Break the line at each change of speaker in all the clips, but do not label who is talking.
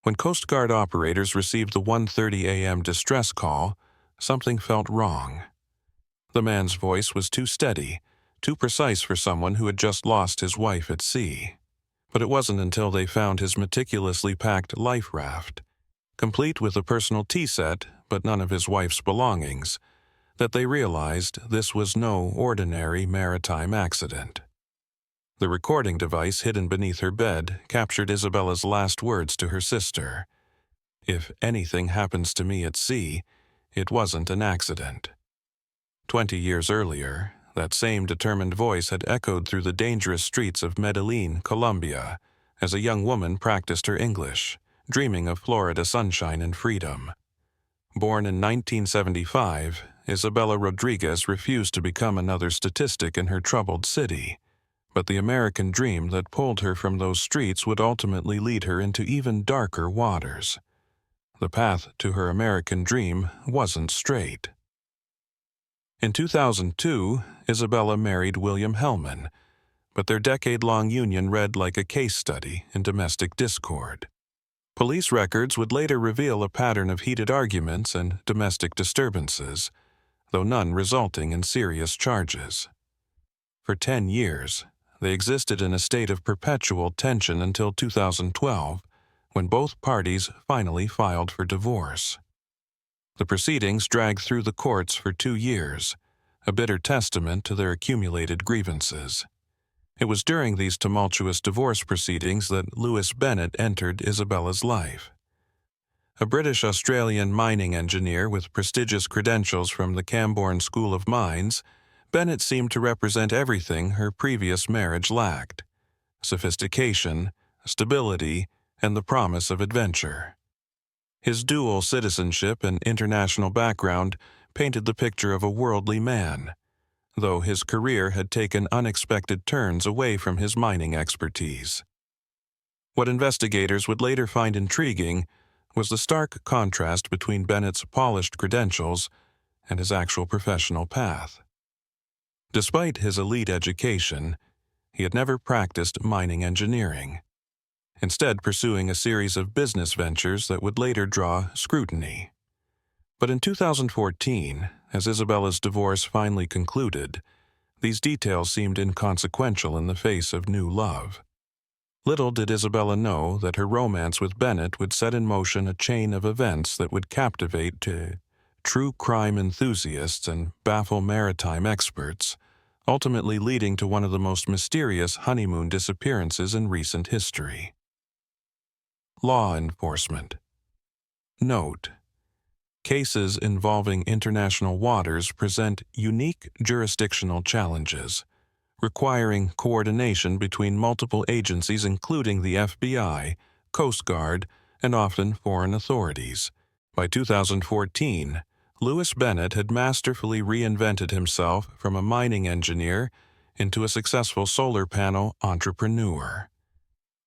When Coast Guard operators received the 1:30 a.m. distress call, something felt wrong. The man's voice was too steady, too precise for someone who had just lost his wife at sea. But it wasn't until they found his meticulously packed life raft, complete with a personal tea set but none of his wife's belongings, that they realized this was no ordinary maritime accident. The recording device hidden beneath her bed captured Isabella's last words to her sister. "If anything happens to me at sea, it wasn't an accident." 20 years earlier, that same determined voice had echoed through the dangerous streets of Medellin, Colombia, as a young woman practiced her English, dreaming of Florida sunshine and freedom. Born in 1975, Isabella Rodriguez refused to become another statistic in her troubled city, but the American dream that pulled her from those streets would ultimately lead her into even darker waters. The path to her American dream wasn't straight. In 2002, Isabella married William Hellman, but their decade-long union read like a case study in domestic discord. Police records would later reveal a pattern of heated arguments and domestic disturbances, though none resulting in serious charges. For 10 years, they existed in a state of perpetual tension until 2012, when both parties finally filed for divorce. The proceedings dragged through the courts for 2 years, a bitter testament to their accumulated grievances. It was during these tumultuous divorce proceedings that Lewis Bennett entered Isabella's life. A British-Australian mining engineer with prestigious credentials from the Camborne School of Mines, Bennett seemed to represent everything her previous marriage lacked: sophistication, stability, and the promise of adventure. His dual citizenship and international background painted the picture of a worldly man, though his career had taken unexpected turns away from his mining expertise. What investigators would later find intriguing was the stark contrast between Bennett's polished credentials and his actual professional path. Despite his elite education, he had never practiced mining engineering, instead pursuing a series of business ventures that would later draw scrutiny. But in 2014, as Isabella's divorce finally concluded, these details seemed inconsequential in the face of new love. Little did Isabella know that her romance with Bennett would set in motion a chain of events that would captivate true crime enthusiasts and baffle maritime experts, ultimately leading to one of the most mysterious honeymoon disappearances in recent history. Law enforcement. Note: cases involving international waters present unique jurisdictional challenges, requiring coordination between multiple agencies including the FBI, Coast Guard, and often foreign authorities. By 2014, Lewis Bennett had masterfully reinvented himself from a mining engineer into a successful solar panel entrepreneur.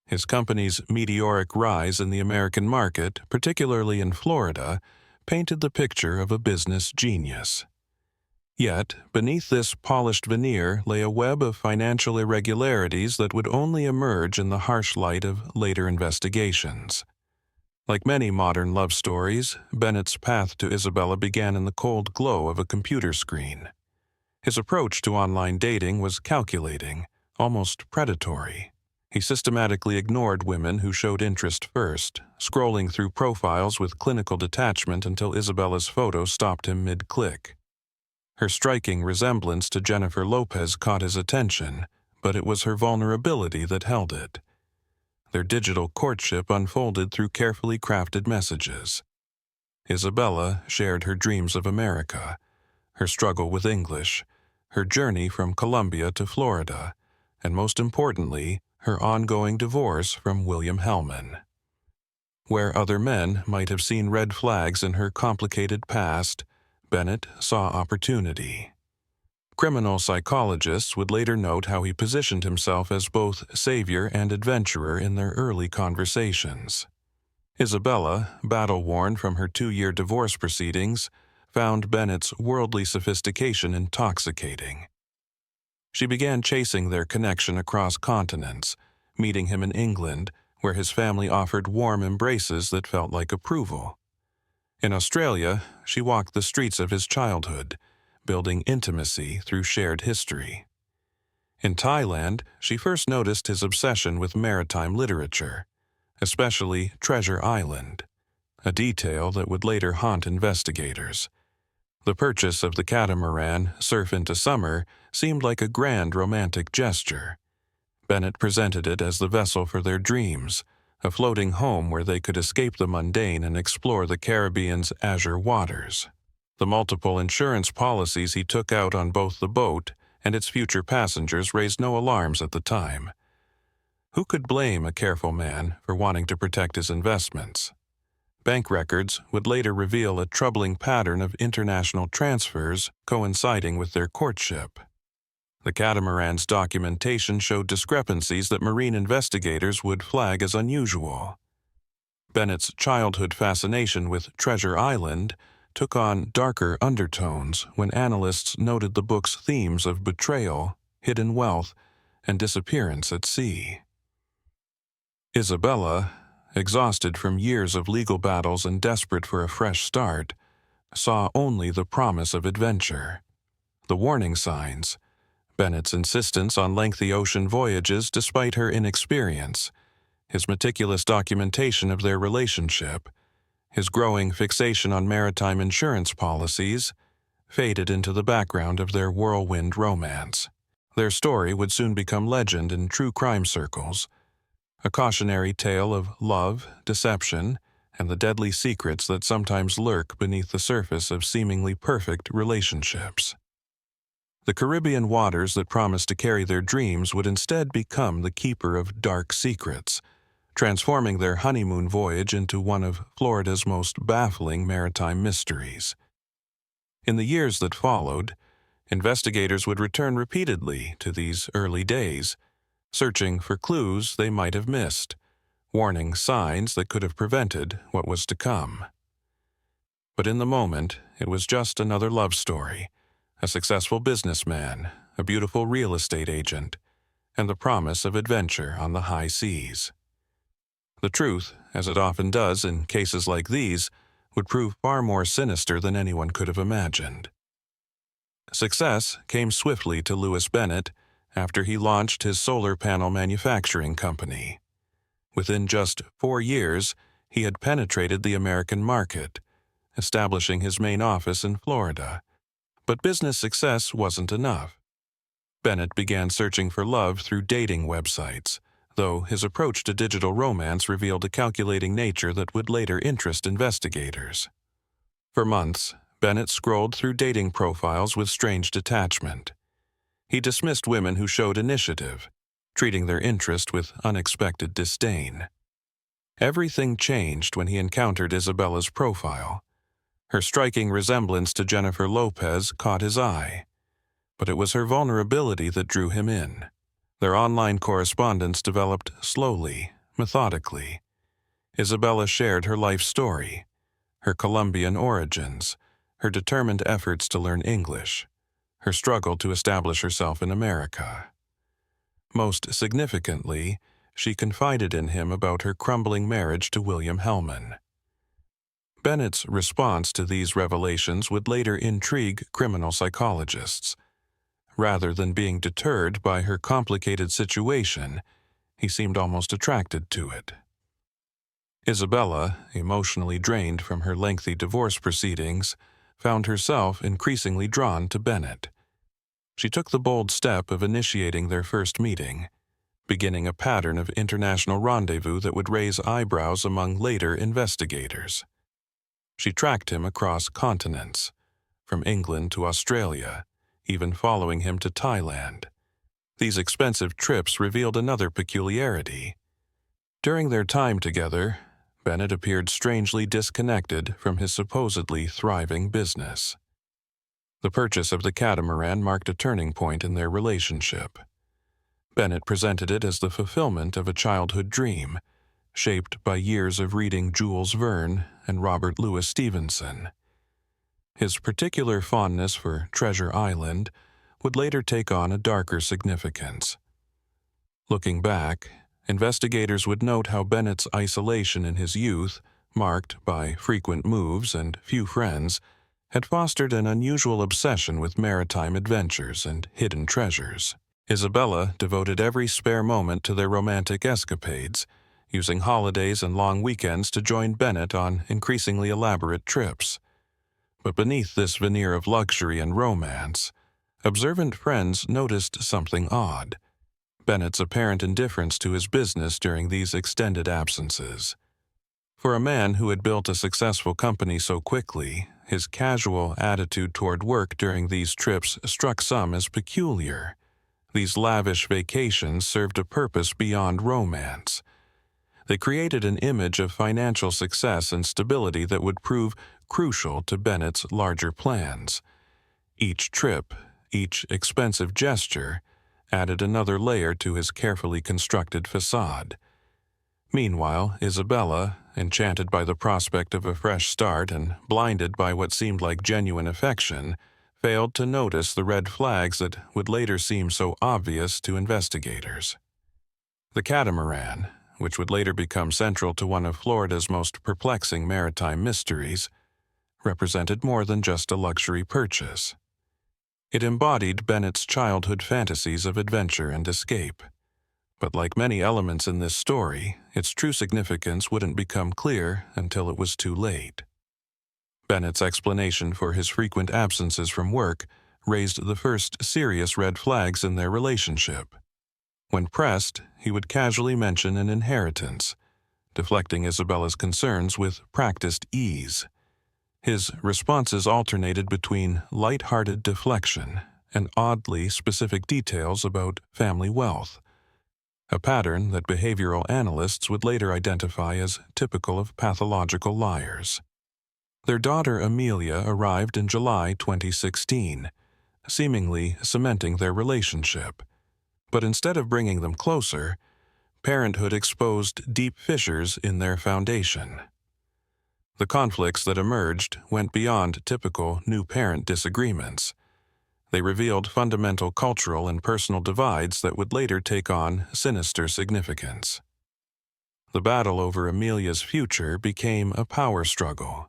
His company's meteoric rise in the American market, particularly in Florida, painted the picture of a business genius. Yet, beneath this polished veneer lay a web of financial irregularities that would only emerge in the harsh light of later investigations. Like many modern love stories, Bennett's path to Isabella began in the cold glow of a computer screen. His approach to online dating was calculating, almost predatory. He systematically ignored women who showed interest first, scrolling through profiles with clinical detachment until Isabella's photo stopped him mid-click. Her striking resemblance to Jennifer Lopez caught his attention, but it was her vulnerability that held it. Their digital courtship unfolded through carefully crafted messages. Isabella shared her dreams of America, her struggle with English, her journey from Colombia to Florida, and most importantly, her ongoing divorce from William Hellman. Where other men might have seen red flags in her complicated past, Bennett saw opportunity. Criminal psychologists would later note how he positioned himself as both savior and adventurer in their early conversations. Isabella, battle-worn from her 2-year divorce proceedings, found Bennett's worldly sophistication intoxicating. She began chasing their connection across continents, meeting him in England, where his family offered warm embraces that felt like approval. In Australia, she walked the streets of his childhood, building intimacy through shared history. In Thailand, she first noticed his obsession with maritime literature, especially Treasure Island, a detail that would later haunt investigators. The purchase of the catamaran, Surf into Summer, seemed like a grand romantic gesture. Bennett presented it as the vessel for their dreams, a floating home where they could escape the mundane and explore the Caribbean's azure waters. The multiple insurance policies he took out on both the boat and its future passengers raised no alarms at the time. Who could blame a careful man for wanting to protect his investments? Bank records would later reveal a troubling pattern of international transfers coinciding with their courtship. The catamaran's documentation showed discrepancies that marine investigators would flag as unusual. Bennett's childhood fascination with Treasure Island took on darker undertones when analysts noted the book's themes of betrayal, hidden wealth, and disappearance at sea. Isabella, exhausted from years of legal battles and desperate for a fresh start, saw only the promise of adventure. The warning signs, Bennett's insistence on lengthy ocean voyages despite her inexperience, his meticulous documentation of their relationship, his growing fixation on maritime insurance policies, faded into the background of their whirlwind romance. Their story would soon become legend in true crime circles, a cautionary tale of love, deception, and the deadly secrets that sometimes lurk beneath the surface of seemingly perfect relationships. The Caribbean waters that promised to carry their dreams would instead become the keeper of dark secrets, transforming their honeymoon voyage into one of Florida's most baffling maritime mysteries. In the years that followed, investigators would return repeatedly to these early days, searching for clues they might have missed, warning signs that could have prevented what was to come. But in the moment, it was just another love story, a successful businessman, a beautiful real estate agent, and the promise of adventure on the high seas. The truth, as it often does in cases like these, would prove far more sinister than anyone could have imagined. Success came swiftly to Louis Bennett after he launched his solar panel manufacturing company. Within just 4 years, he had penetrated the American market, establishing his main office in Florida. But business success wasn't enough. Bennett began searching for love through dating websites, though his approach to digital romance revealed a calculating nature that would later interest investigators. For months, Bennett scrolled through dating profiles with strange detachment. He dismissed women who showed initiative, treating their interest with unexpected disdain. Everything changed when he encountered Isabella's profile. Her striking resemblance to Jennifer Lopez caught his eye, but it was her vulnerability that drew him in. Their online correspondence developed slowly, methodically. Isabella shared her life story, her Colombian origins, her determined efforts to learn English, her struggle to establish herself in America. Most significantly, she confided in him about her crumbling marriage to William Hellman. Bennett's response to these revelations would later intrigue criminal psychologists. Rather than being deterred by her complicated situation, he seemed almost attracted to it. Isabella, emotionally drained from her lengthy divorce proceedings, found herself increasingly drawn to Bennett. She took the bold step of initiating their first meeting, beginning a pattern of international rendezvous that would raise eyebrows among later investigators. She tracked him across continents, from England to Australia, even following him to Thailand. These expensive trips revealed another peculiarity. During their time together, Bennett appeared strangely disconnected from his supposedly thriving business. The purchase of the catamaran marked a turning point in their relationship. Bennett presented it as the fulfillment of a childhood dream, shaped by years of reading Jules Verne and Robert Louis Stevenson. His particular fondness for Treasure Island would later take on a darker significance. Looking back, investigators would note how Bennett's isolation in his youth, marked by frequent moves and few friends, had fostered an unusual obsession with maritime adventures and hidden treasures. Isabella devoted every spare moment to their romantic escapades, using holidays and long weekends to join Bennett on increasingly elaborate trips. But beneath this veneer of luxury and romance, observant friends noticed something odd: Bennett's apparent indifference to his business during these extended absences. For a man who had built a successful company so quickly, his casual attitude toward work during these trips struck some as peculiar. These lavish vacations served a purpose beyond romance. They created an image of financial success and stability that would prove crucial to Bennett's larger plans. Each trip, each expensive gesture, added another layer to his carefully constructed facade. Meanwhile, Isabella, enchanted by the prospect of a fresh start and blinded by what seemed like genuine affection, failed to notice the red flags that would later seem so obvious to investigators. The catamaran, which would later become central to one of Florida's most perplexing maritime mysteries, represented more than just a luxury purchase. It embodied Bennett's childhood fantasies of adventure and escape. But like many elements in this story, its true significance wouldn't become clear until it was too late. Bennett's explanation for his frequent absences from work raised the first serious red flags in their relationship. When pressed, he would casually mention an inheritance, deflecting Isabella's concerns with practiced ease. His responses alternated between light-hearted deflection and oddly specific details about family wealth, a pattern that behavioral analysts would later identify as typical of pathological liars. Their daughter Amelia arrived in July 2016, seemingly cementing their relationship. But instead of bringing them closer, parenthood exposed deep fissures in their foundation. The conflicts that emerged went beyond typical new parent disagreements. They revealed fundamental cultural and personal divides that would later take on sinister significance. The battle over Amelia's future became a power struggle.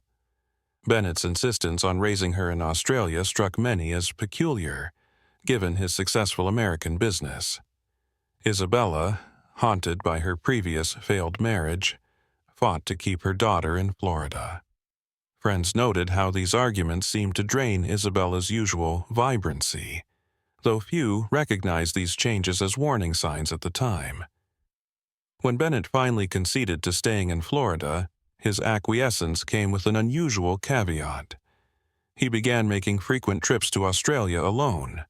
Bennett's insistence on raising her in Australia struck many as peculiar, given his successful American business. Isabella, haunted by her previous failed marriage, fought to keep her daughter in Florida. Friends noted how these arguments seemed to drain Isabella's usual vibrancy, though few recognized these changes as warning signs at the time. When Bennett finally conceded to staying in Florida, his acquiescence came with an unusual caveat. He began making frequent trips to Australia alone.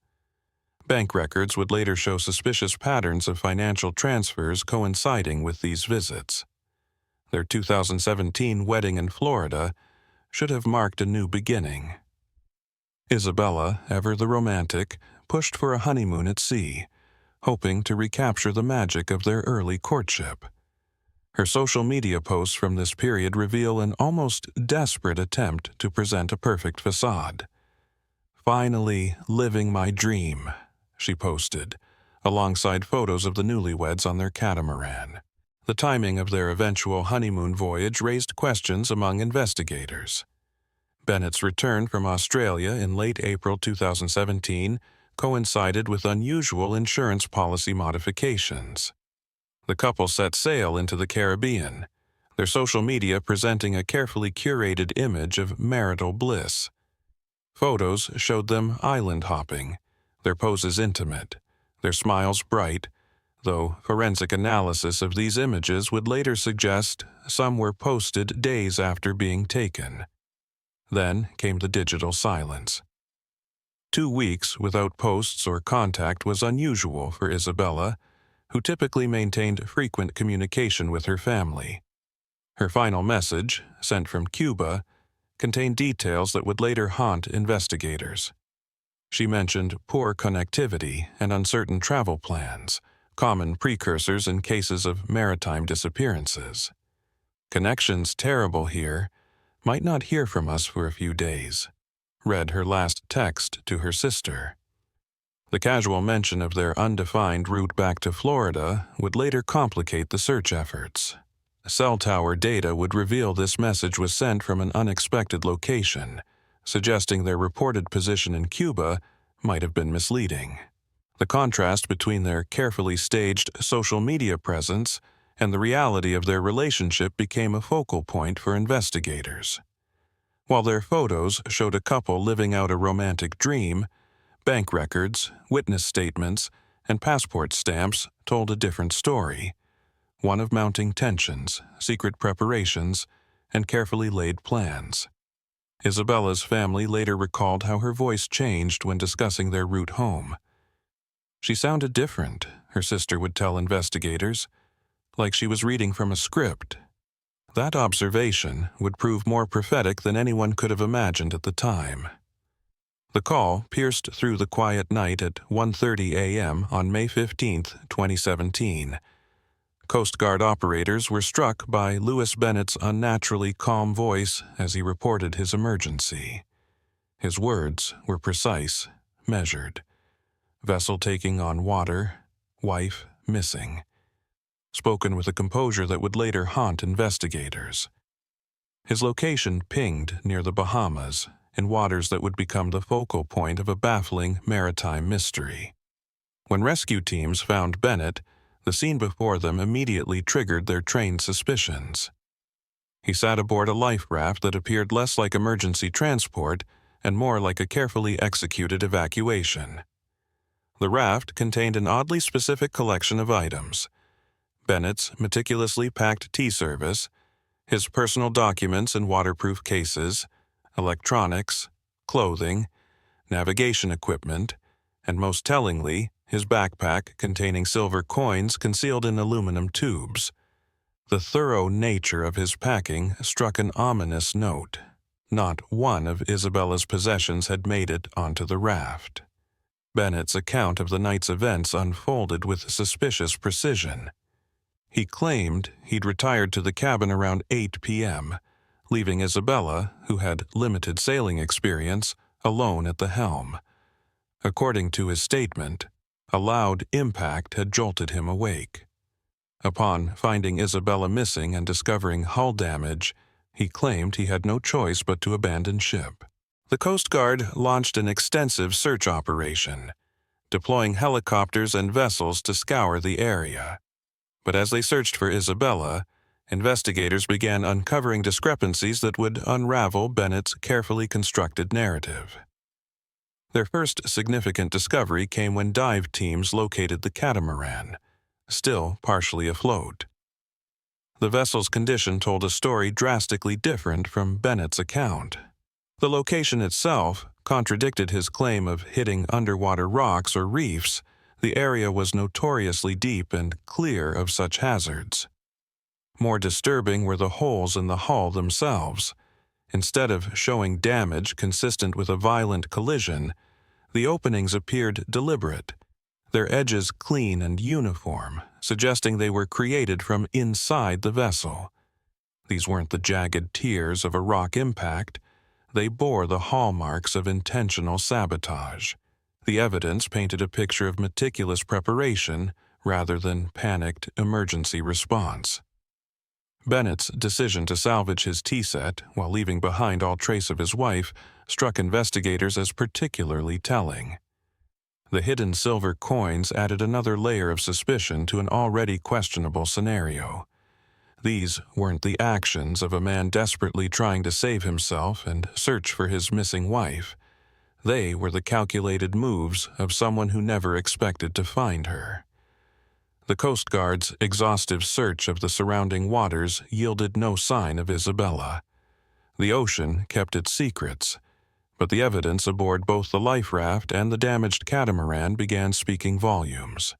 Bank records would later show suspicious patterns of financial transfers coinciding with these visits. Their 2017 wedding in Florida should have marked a new beginning. Isabella, ever the romantic, pushed for a honeymoon at sea, hoping to recapture the magic of their early courtship. Her social media posts from this period reveal an almost desperate attempt to present a perfect facade. "Finally living my dream," she posted, alongside photos of the newlyweds on their catamaran. The timing of their eventual honeymoon voyage raised questions among investigators. Bennett's return from Australia in late April 2017 coincided with unusual insurance policy modifications. The couple set sail into the Caribbean, their social media presenting a carefully curated image of marital bliss. Photos showed them island hopping, their poses intimate, their smiles bright, though forensic analysis of these images would later suggest some were posted days after being taken. Then came the digital silence. 2 weeks without posts or contact was unusual for Isabella, who typically maintained frequent communication with her family. Her final message, sent from Cuba, contained details that would later haunt investigators. She mentioned poor connectivity and uncertain travel plans, common precursors in cases of maritime disappearances. "Connection's terrible here. Might not hear from us for a few days," read her last text to her sister. The casual mention of their undefined route back to Florida would later complicate the search efforts. Cell tower data would reveal this message was sent from an unexpected location, suggesting their reported position in Cuba might have been misleading. The contrast between their carefully staged social media presence and the reality of their relationship became a focal point for investigators. While their photos showed a couple living out a romantic dream, bank records, witness statements, and passport stamps told a different story, one of mounting tensions, secret preparations, and carefully laid plans. Isabella's family later recalled how her voice changed when discussing their route home. She sounded different, her sister would tell investigators, like she was reading from a script. That observation would prove more prophetic than anyone could have imagined at the time. The call pierced through the quiet night at 1:30 a.m. on May 15, 2017. Coast Guard operators were struck by Louis Bennett's unnaturally calm voice as he reported his emergency. His words were precise, measured. Vessel taking on water, wife missing. Spoken with a composure that would later haunt investigators. His location pinged near the Bahamas, in waters that would become the focal point of a baffling maritime mystery. When rescue teams found Bennett, the scene before them immediately triggered their trained suspicions. He sat aboard a life raft that appeared less like emergency transport and more like a carefully executed evacuation. The raft contained an oddly specific collection of items: Bennett's meticulously packed tea service, his personal documents in waterproof cases, electronics, clothing, navigation equipment, and most tellingly, his backpack containing silver coins concealed in aluminum tubes. The thorough nature of his packing struck an ominous note. Not one of Isabella's possessions had made it onto the raft. Bennett's account of the night's events unfolded with suspicious precision. He claimed he'd retired to the cabin around 8 p.m., leaving Isabella, who had limited sailing experience, alone at the helm. According to his statement, a loud impact had jolted him awake. Upon finding Isabella missing and discovering hull damage, he claimed he had no choice but to abandon ship. The Coast Guard launched an extensive search operation, deploying helicopters and vessels to scour the area. But as they searched for Isabella, investigators began uncovering discrepancies that would unravel Bennett's carefully constructed narrative. Their first significant discovery came when dive teams located the catamaran, still partially afloat. The vessel's condition told a story drastically different from Bennett's account. The location itself contradicted his claim of hitting underwater rocks or reefs. The area was notoriously deep and clear of such hazards. More disturbing were the holes in the hull themselves. Instead of showing damage consistent with a violent collision, the openings appeared deliberate, their edges clean and uniform, suggesting they were created from inside the vessel. These weren't the jagged tears of a rock impact. They bore the hallmarks of intentional sabotage. The evidence painted a picture of meticulous preparation rather than panicked emergency response. Bennett's decision to salvage his tea set while leaving behind all trace of his wife struck investigators as particularly telling. The hidden silver coins added another layer of suspicion to an already questionable scenario. These weren't the actions of a man desperately trying to save himself and search for his missing wife. They were the calculated moves of someone who never expected to find her. The Coast Guard's exhaustive search of the surrounding waters yielded no sign of Isabella. The ocean kept its secrets, but the evidence aboard both the life raft and the damaged catamaran began speaking volumes.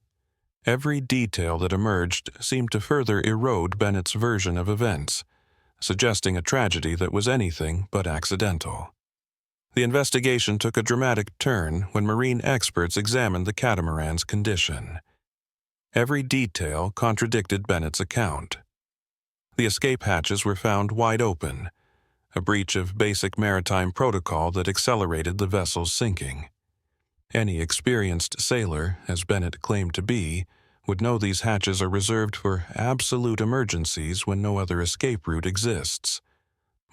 Every detail that emerged seemed to further erode Bennett's version of events, suggesting a tragedy that was anything but accidental. The investigation took a dramatic turn when marine experts examined the catamaran's condition. Every detail contradicted Bennett's account. The escape hatches were found wide open, a breach of basic maritime protocol that accelerated the vessel's sinking. Any experienced sailor, as Bennett claimed to be, would know these hatches are reserved for absolute emergencies when no other escape route exists.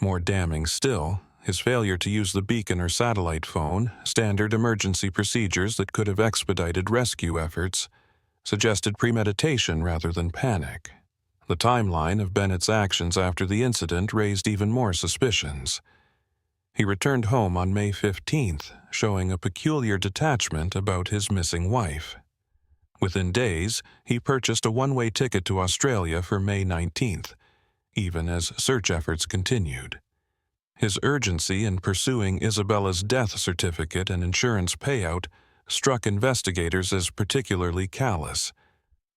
More damning still, his failure to use the beacon or satellite phone, standard emergency procedures that could have expedited rescue efforts, suggested premeditation rather than panic. The timeline of Bennett's actions after the incident raised even more suspicions. He returned home on May 15th, showing a peculiar detachment about his missing wife. Within days, he purchased a one-way ticket to Australia for May 19th, even as search efforts continued. His urgency in pursuing Isabella's death certificate and insurance payout struck investigators as particularly callous.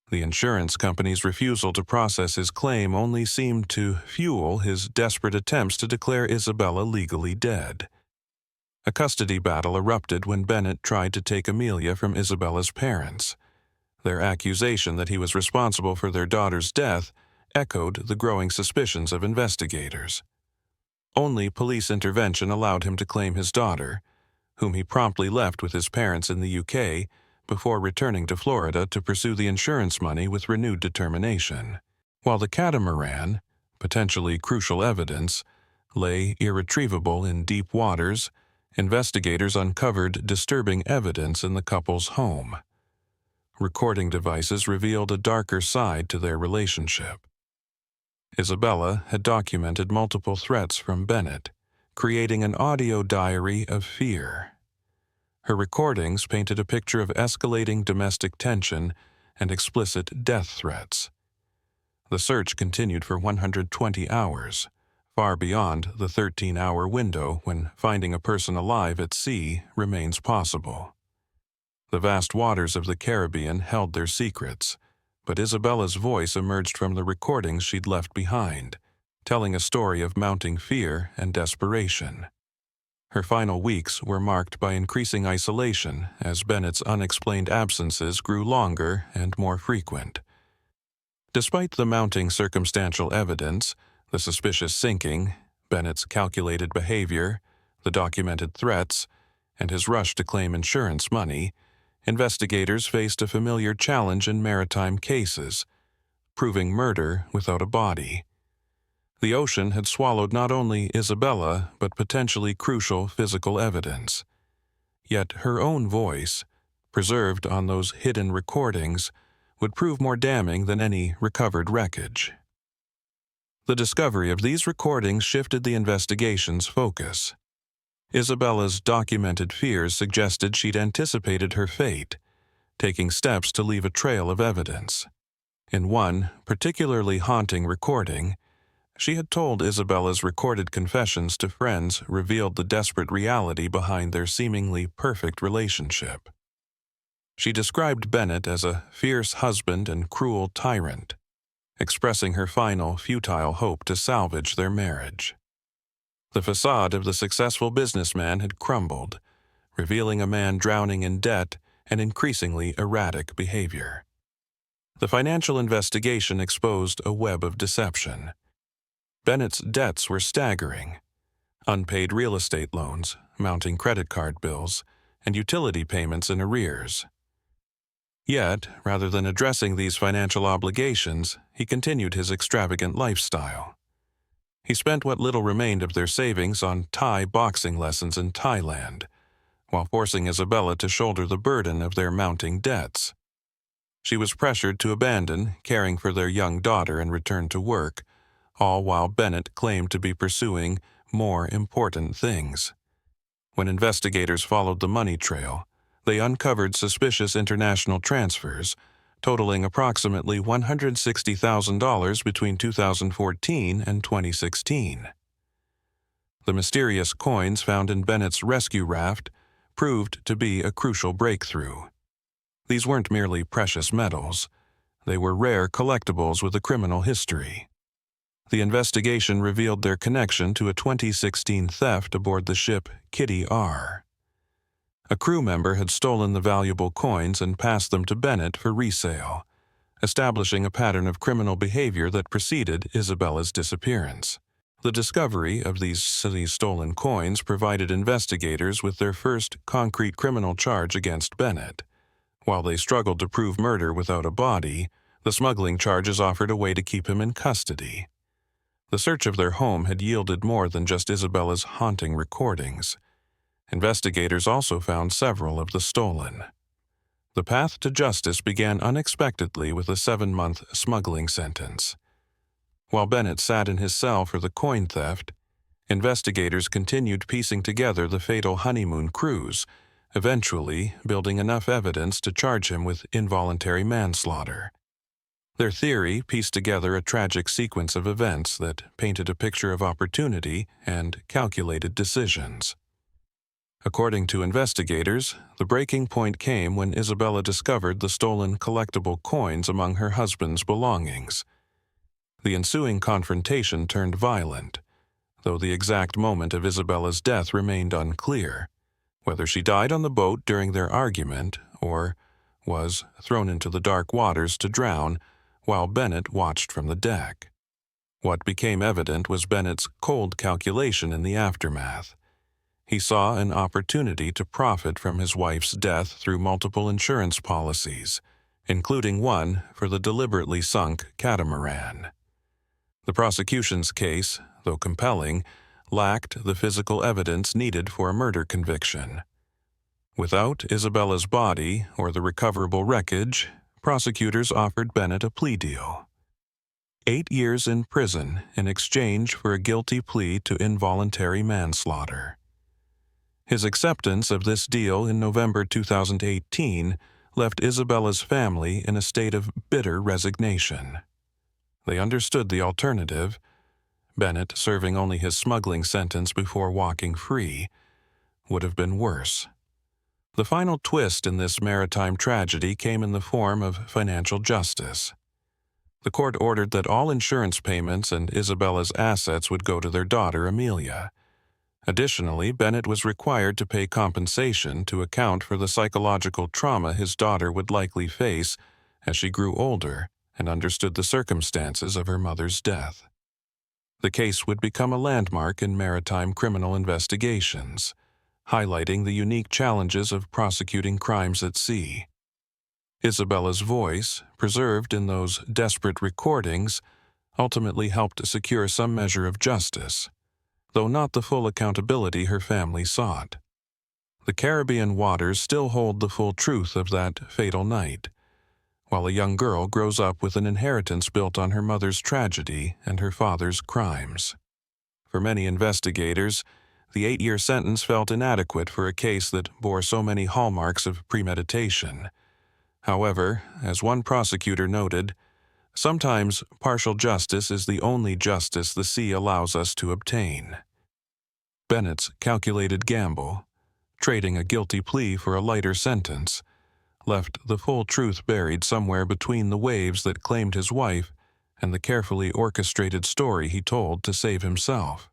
The insurance company's refusal to process his claim only seemed to fuel his desperate attempts to declare Isabella legally dead. A custody battle erupted when Bennett tried to take Amelia from Isabella's parents. Their accusation that he was responsible for their daughter's death echoed the growing suspicions of investigators. Only police intervention allowed him to claim his daughter, whom he promptly left with his parents in the UK before returning to Florida to pursue the insurance money with renewed determination. While the catamaran, potentially crucial evidence, lay irretrievable in deep waters, investigators uncovered disturbing evidence in the couple's home. Recording devices revealed a darker side to their relationship. Isabella had documented multiple threats from Bennett, creating an audio diary of fear. Her recordings painted a picture of escalating domestic tension and explicit death threats. The search continued for 120 hours, far beyond the 13-hour window when finding a person alive at sea remains possible. The vast waters of the Caribbean held their secrets, but Isabella's voice emerged from the recordings she'd left behind, telling a story of mounting fear and desperation. Her final weeks were marked by increasing isolation as Bennett's unexplained absences grew longer and more frequent. Despite the mounting circumstantial evidence, the suspicious sinking, Bennett's calculated behavior, the documented threats, and his rush to claim insurance money, investigators faced a familiar challenge in maritime cases, proving murder without a body. The ocean had swallowed not only Isabella, but potentially crucial physical evidence. Yet her own voice, preserved on those hidden recordings, would prove more damning than any recovered wreckage. The discovery of these recordings shifted the investigation's focus. Isabella's documented fears suggested she'd anticipated her fate, taking steps to leave a trail of evidence. In one particularly haunting recording, she had told Isabella's recorded confessions to friends revealed the desperate reality behind their seemingly perfect relationship. She described Bennett as a fierce husband and cruel tyrant, expressing her final, futile hope to salvage their marriage. The facade of the successful businessman had crumbled, revealing a man drowning in debt and increasingly erratic behavior. The financial investigation exposed a web of deception. Bennett's debts were staggering: unpaid real estate loans, mounting credit card bills, and utility payments in arrears. Yet, rather than addressing these financial obligations, he continued his extravagant lifestyle. He spent what little remained of their savings on Thai boxing lessons in Thailand, while forcing Isabella to shoulder the burden of their mounting debts. She was pressured to abandon caring for their young daughter and return to work, all while Bennett claimed to be pursuing more important things. When investigators followed the money trail, they uncovered suspicious international transfers, totaling approximately $160,000 between 2014 and 2016. The mysterious coins found in Bennett's rescue raft proved to be a crucial breakthrough. These weren't merely precious metals. They were rare collectibles with a criminal history. The investigation revealed their connection to a 2016 theft aboard the ship Kitty R. A crew member had stolen the valuable coins and passed them to Bennett for resale, establishing a pattern of criminal behavior that preceded Isabella's disappearance. The discovery of these stolen coins provided investigators with their first concrete criminal charge against Bennett. While they struggled to prove murder without a body, the smuggling charges offered a way to keep him in custody. The search of their home had yielded more than just Isabella's haunting recordings. Investigators also found several of the stolen. The path to justice began unexpectedly with a 7-month smuggling sentence. While Bennett sat in his cell for the coin theft, investigators continued piecing together the fatal honeymoon cruise, eventually building enough evidence to charge him with involuntary manslaughter. Their theory pieced together a tragic sequence of events that painted a picture of opportunity and calculated decisions. According to investigators, the breaking point came when Isabella discovered the stolen collectible coins among her husband's belongings. The ensuing confrontation turned violent, though the exact moment of Isabella's death remained unclear, whether she died on the boat during their argument or was thrown into the dark waters to drown while Bennett watched from the deck. What became evident was Bennett's cold calculation in the aftermath. He saw an opportunity to profit from his wife's death through multiple insurance policies, including one for the deliberately sunk catamaran. The prosecution's case, though compelling, lacked the physical evidence needed for a murder conviction. Without Isabella's body or the recoverable wreckage, prosecutors offered Bennett a plea deal. 8 years in prison in exchange for a guilty plea to involuntary manslaughter. His acceptance of this deal in November 2018 left Isabella's family in a state of bitter resignation. They understood the alternative, Bennett serving only his smuggling sentence before walking free, would have been worse. The final twist in this maritime tragedy came in the form of financial justice. The court ordered that all insurance payments and Isabella's assets would go to their daughter, Amelia. Additionally, Bennett was required to pay compensation to account for the psychological trauma his daughter would likely face as she grew older and understood the circumstances of her mother's death. The case would become a landmark in maritime criminal investigations, highlighting the unique challenges of prosecuting crimes at sea. Isabella's voice, preserved in those desperate recordings, ultimately helped secure some measure of justice, though not the full accountability her family sought. The Caribbean waters still hold the full truth of that fatal night, while a young girl grows up with an inheritance built on her mother's tragedy and her father's crimes. For many investigators, the 8-year sentence felt inadequate for a case that bore so many hallmarks of premeditation. However, as one prosecutor noted, sometimes partial justice is the only justice the sea allows us to obtain. Bennett's calculated gamble, trading a guilty plea for a lighter sentence, left the full truth buried somewhere between the waves that claimed his wife and the carefully orchestrated story he told to save himself.